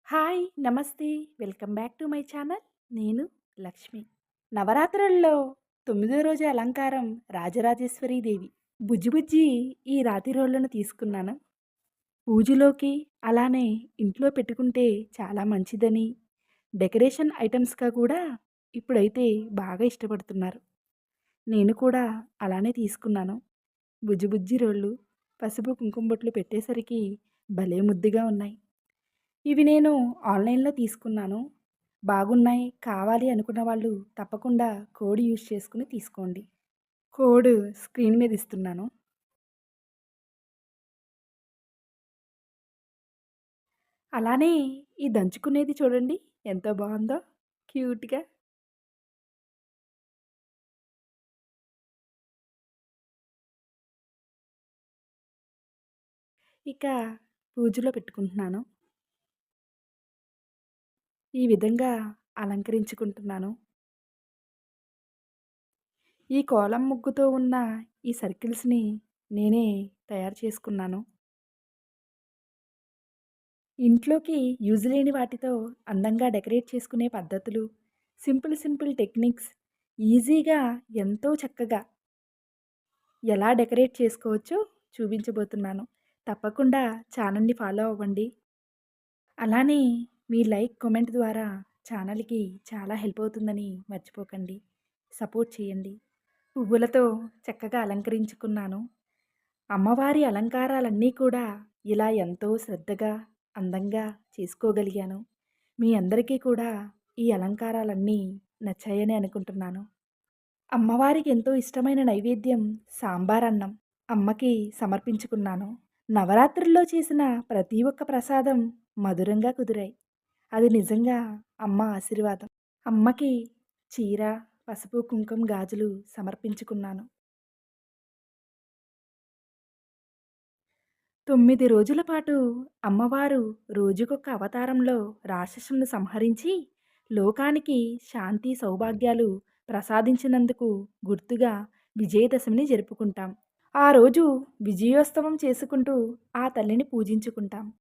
Hi! నమస్తే. Welcome back to my channel. నేను లక్ష్మి. నవరాత్రుల్లో 9వ రోజు అలంకారం రాజరాజేశ్వరీ దేవి. బుజ్జి బుజ్జి ఈ రాతి రోళ్లను తీసుకున్నాను. పూజలోకి అలానే ఇంట్లో పెట్టుకుంటే చాలా మంచిదని, డెకరేషన్ ఐటెమ్స్‌గా కూడా ఇప్పుడైతే బాగా ఇష్టపడుతున్నారు. నేను కూడా అలానే తీసుకున్నాను. బుజ్జి బుజ్జి రోళ్ళు పసుపు, కుంకుమ బొట్లు పెట్టేసరికి భలే ముద్దుగా ఉన్నాయి. ఇవి నేను ఆన్‌లైన్‌లో తీసుకున్నాను. బాగున్నాయి, కావాలి అనుకున్న వాళ్ళు తప్పకుండా కోడ్ యూజ్ చేసుకొని తీసుకోండి. కోడ్ స్క్రీన్ మీద ఇస్తున్నాను. అలానే ఈ దంచుకునేది చూడండి ఎంత బావుందో క్యూట్‌గా. ఇక పూజలో పెట్టుకుంటున్నాను. ఈ విధంగా అలంకరించుకుంటున్నాను. ఈ కోలం ముగ్గుతో ఉన్న ఈ సర్కిల్స్‌ని నేనే తయారు చేసుకున్నాను. ఇంట్లోకి యూజ్ లేని వాటితో అందంగా డెకరేట్ చేసుకునే పద్ధతులు, సింపుల్ సింపుల్ టెక్నిక్స్ ఈజీగా ఎంతో చక్కగా ఎలా డెకరేట్ చేసుకోవచ్చో చూపించబోతున్నాను. తప్పకుండా ఛానల్‌ని ఫాలో అవ్వండి. అలానే మీ లైక్, కామెంట్ ద్వారా ఛానల్‌కి చాలా హెల్ప్ అవుతుందని మర్చిపోకండి. సపోర్ట్ చేయండి. పువ్వులతో చక్కగా అలంకరించుకున్నాను. అమ్మవారి అలంకారాలన్నీ కూడా ఇలా ఎంతో శ్రద్ధగా, అందంగా చేసుకోగలిగాను. మీ అందరికీ కూడా ఈ అలంకారాలన్నీ నచ్చాయని అనుకుంటున్నాను. అమ్మవారికి ఎంతో ఇష్టమైన నైవేద్యం సాంబారన్నం అమ్మకి సమర్పించుకున్నాను. నవరాత్రుల్లో చేసిన ప్రతి ఒక్క ప్రసాదం మధురంగా కుదిరాయి. అది నిజంగా అమ్మ ఆశీర్వాదం. అమ్మకి చీర, పసుపు, కుంకుమ, గాజులు సమర్పించుకున్నాను. 9 రోజుల పాటు అమ్మవారు రోజుకొక అవతారంలో రాక్షసులను సంహరించి లోకానికి శాంతి సౌభాగ్యాలు ప్రసాదించినందుకు గుర్తుగా విజయదశమిని జరుపుకుంటాం. ఆ రోజు విజయోత్సవం చేసుకుంటూ ఆ తల్లిని పూజించుకుంటాం.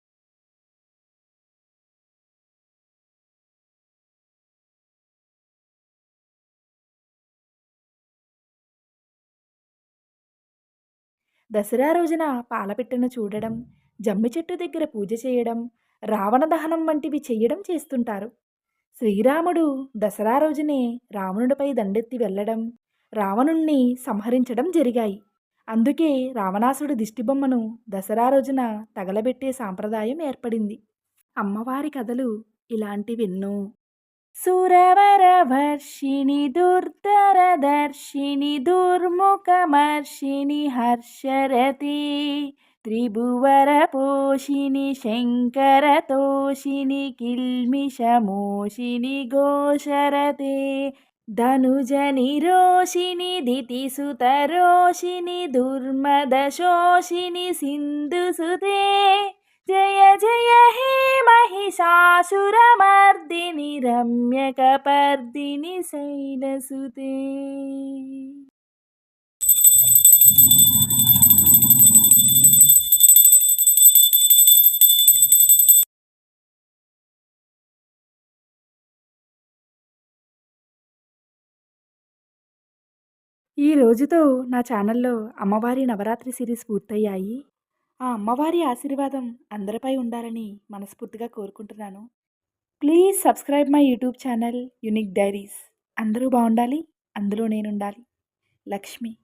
దసరా రోజున పాలపిట్టను చూడడం, జమ్మి చెట్టు దగ్గర పూజ చేయడం, రావణ దహనం వంటివి చెయ్యడం చేస్తుంటారు. శ్రీరాముడు దసరా రోజునే రావణుడిపై దండెత్తి వెళ్ళడం, రావణుణ్ణి సంహరించడం జరిగాయి. అందుకే రావణాసుడి దిష్టిబొమ్మను దసరా రోజున తగలబెట్టే సాంప్రదాయం ఏర్పడింది. అమ్మవారి కథలు ఇలాంటివెన్నో. సురవరవర్షిణి దుర్ధరదర్శిని దుర్ముఖమర్షిణి హర్షరతి త్రిభువరపోషిణి శంకరతోషిణి కిల్మిషమోషిణి ఘోషరతే ధనుజని రోషిణి దితిసుతరోషిణి దుర్మదశోషిణి సింధుసుతే జయ జయ హే महिषासुरमर्दिनि रम्यकपर्दिनि शैलसुते. ఈ రోజుతో నా ఛానల్లో అమ్మవారి నవరాత్రి సిరీస్ పూర్తయ్యాయి. ఆ అమ్మవారి ఆశీర్వాదం అందరిపై ఉండాలని మనస్ఫూర్తిగా కోరుకుంటున్నాను. Please subscribe my YouTube channel unique diaries. అందరూ బాగుండాలి, అందులో నేనుండాలి. లక్ష్మి.